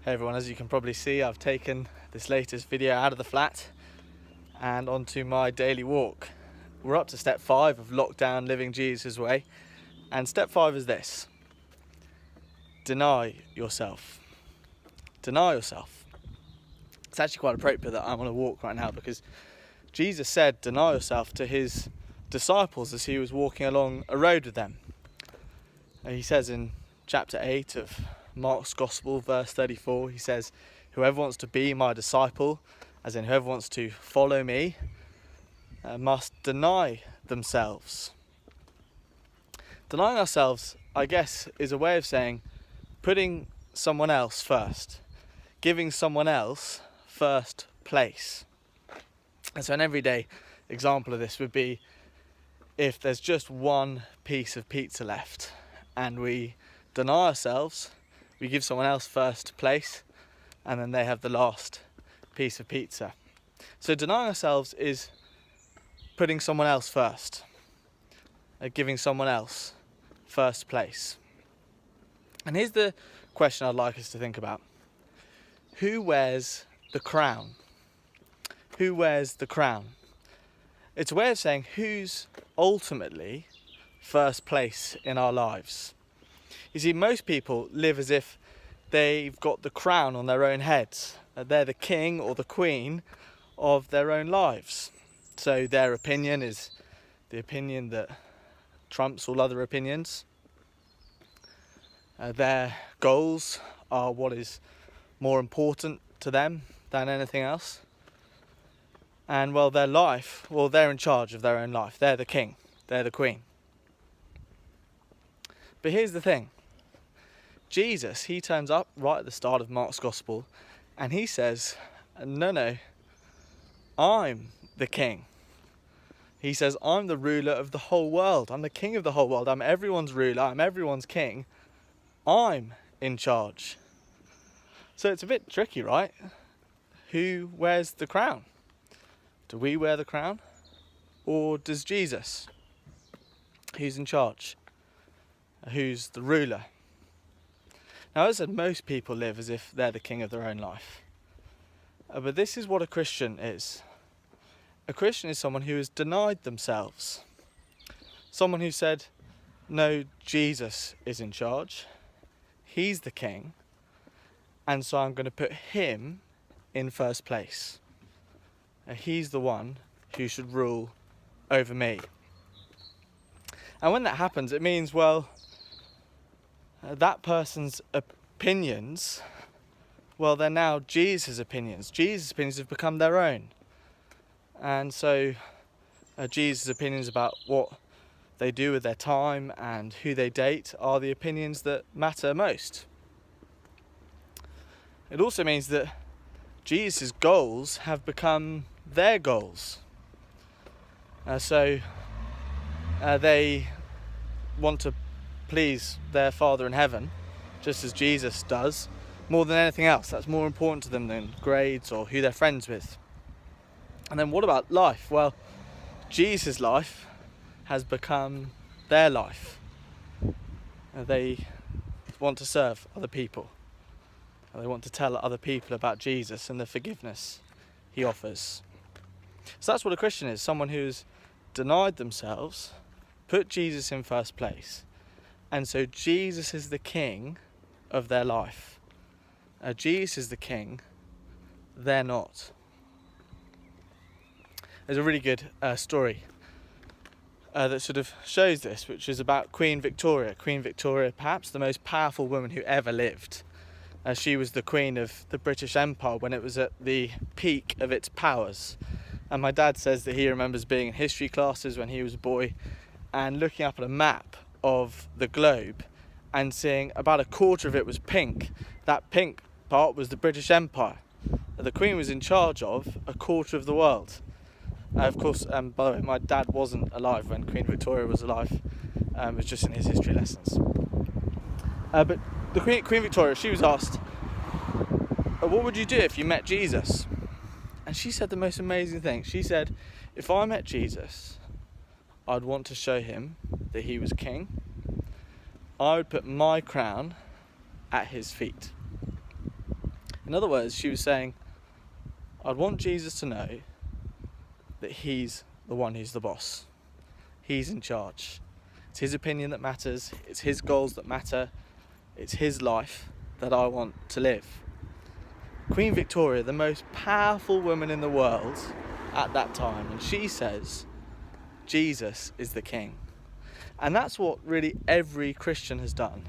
Hey everyone, as you can probably see, I've taken this latest video out of the flat and onto my daily walk. We're up to step 5 of lockdown living Jesus' way, and step 5 is this: deny yourself. Deny yourself. It's actually quite appropriate that I'm on a walk right now, because Jesus said deny yourself to his disciples as he was walking along a road with them. And he says in chapter 8 of Mark's Gospel, verse 34, he says, "Whoever wants to be my disciple," as in whoever wants to follow me, must deny themselves. Denying ourselves, I guess, is a way of saying putting someone else first, giving someone else first place. And so an everyday example of this would be if there's just one piece of pizza left and we deny ourselves, we give someone else first place, and then they have the last piece of pizza. So denying ourselves is putting someone else first, giving someone else first place. And here's the question I'd like us to think about. Who wears the crown? Who wears the crown? It's a way of saying who's ultimately first place in our lives. You see, most people live as if they've got the crown on their own heads. They're the king or the queen of their own lives. So their opinion is the opinion that trumps all other opinions. Their goals are what is more important to them than anything else. And well, their life, well, they're in charge of their own life. They're the king, they're the queen. But here's the thing. Jesus, he turns up right at the start of Mark's Gospel and he says, no, I'm the king. He says, I'm the ruler of the whole world. I'm the king of the whole world. I'm everyone's ruler. I'm everyone's king. I'm in charge. So it's a bit tricky, right? Who wears the crown? Do we wear the crown? Or does Jesus? Who's in charge? Who's the ruler? Now, as I said, most people live as if they're the king of their own life. But this is what a Christian is. A Christian is someone who has denied themselves. Someone who said, no, Jesus is in charge. He's the king. And so I'm going to put him in first place. He's the one who should rule over me. And when that happens, it means, well, that person's opinions, well, they're now Jesus' opinions. Jesus' opinions have become their own. And so Jesus' opinions about what they do with their time and who they date are the opinions that matter most. It also means that Jesus' goals have become their goals. So they want to please their Father in heaven, just as Jesus does, more than anything else. That's more important to them than grades or who they're friends with. And then what about life? Well, Jesus' life has become their life. They want to serve other people. They want to tell other people about Jesus and the forgiveness he offers. So that's what a Christian is, someone who's denied themselves, put Jesus in first place. And so Jesus is the king of their life. Jesus is the king, they're not. There's a really good story that sort of shows this, which is about Queen Victoria. Queen Victoria, perhaps the most powerful woman who ever lived. She was the queen of the British Empire when it was at the peak of its powers. And my dad says that he remembers being in history classes when he was a boy and looking up at a map of the globe and seeing about a quarter of it was pink. That pink part was the British Empire. The Queen was in charge of a quarter of the world. Of course, by the way, my dad wasn't alive when Queen Victoria was alive. It was just in his history lessons. But the Queen Victoria, she was asked, what would you do if you met Jesus? And she said the most amazing thing. She said, if I met Jesus, I'd want to show him that he was king. I would put my crown at his feet. In other words, she was saying, I'd want Jesus to know that he's the one who's the boss. He's in charge. It's his opinion that matters. It's his goals that matter. It's his life that I want to live. Queen Victoria, the most powerful woman in the world at that time, and she says, Jesus is the king. And that's what really every Christian has done.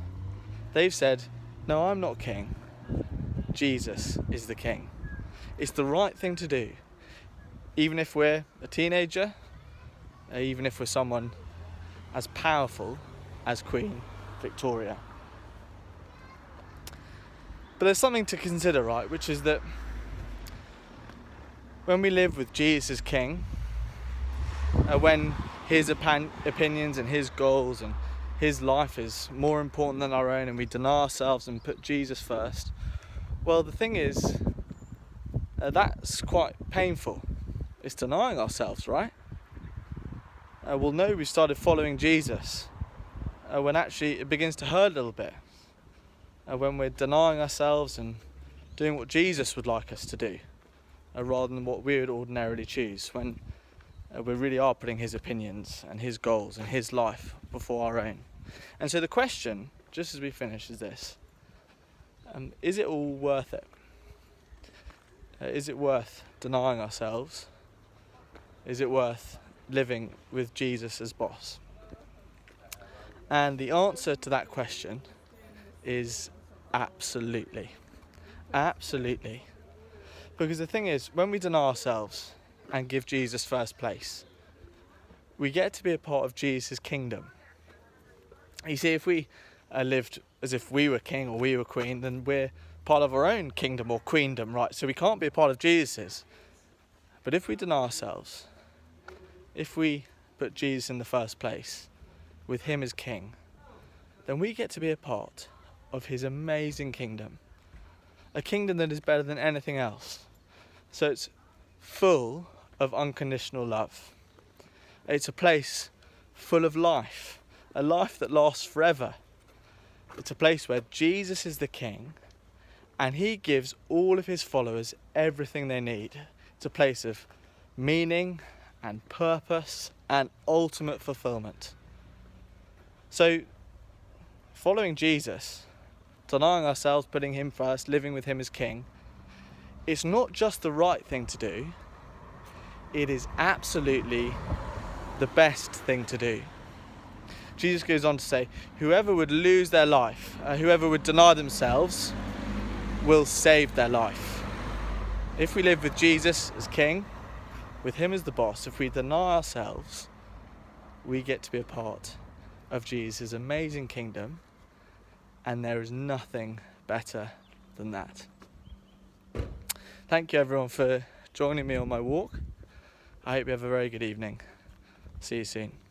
They've said, no, I'm not king. Jesus is the king. It's the right thing to do. Even if we're a teenager, even if we're someone as powerful as Queen Victoria. But there's something to consider, right? Which is that when we live with Jesus as king, when his opinions and his goals and his life is more important than our own, and we deny ourselves and put Jesus first, well, the thing is, that's quite painful. It's denying ourselves, right? We'll know we started following Jesus when actually it begins to hurt a little bit. When we're denying ourselves and doing what Jesus would like us to do, rather than what we would ordinarily choose, when we really are putting his opinions and his goals and his life before our own. And so the question, just as we finish, is this: is it all worth it? Is it worth denying ourselves? Is it worth living with Jesus as boss? And the answer to that question is absolutely. Absolutely. Because the thing is, when we deny ourselves and give Jesus first place, we get to be a part of Jesus' kingdom. You see, if we lived as if we were king or we were queen, then we're part of our own kingdom or queendom, right? So we can't be a part of Jesus's. But if we deny ourselves, if we put Jesus in the first place, with him as king, then we get to be a part of his amazing kingdom. A kingdom that is better than anything else. So it's full of unconditional love. It's a place full of life, a life that lasts forever. It's a place where Jesus is the king and he gives all of his followers everything they need. It's a place of meaning and purpose and ultimate fulfillment. So, following Jesus, denying ourselves, putting him first, living with him as king, it's not just the right thing to do, it is absolutely the best thing to do. Jesus goes on to say, whoever would lose their life, whoever would deny themselves, will save their life. If we live with Jesus as king, with him as the boss, if we deny ourselves, we get to be a part of Jesus' amazing kingdom, and there is nothing better than that. Thank you everyone for joining me on my walk. I hope you have a very good evening. See you soon.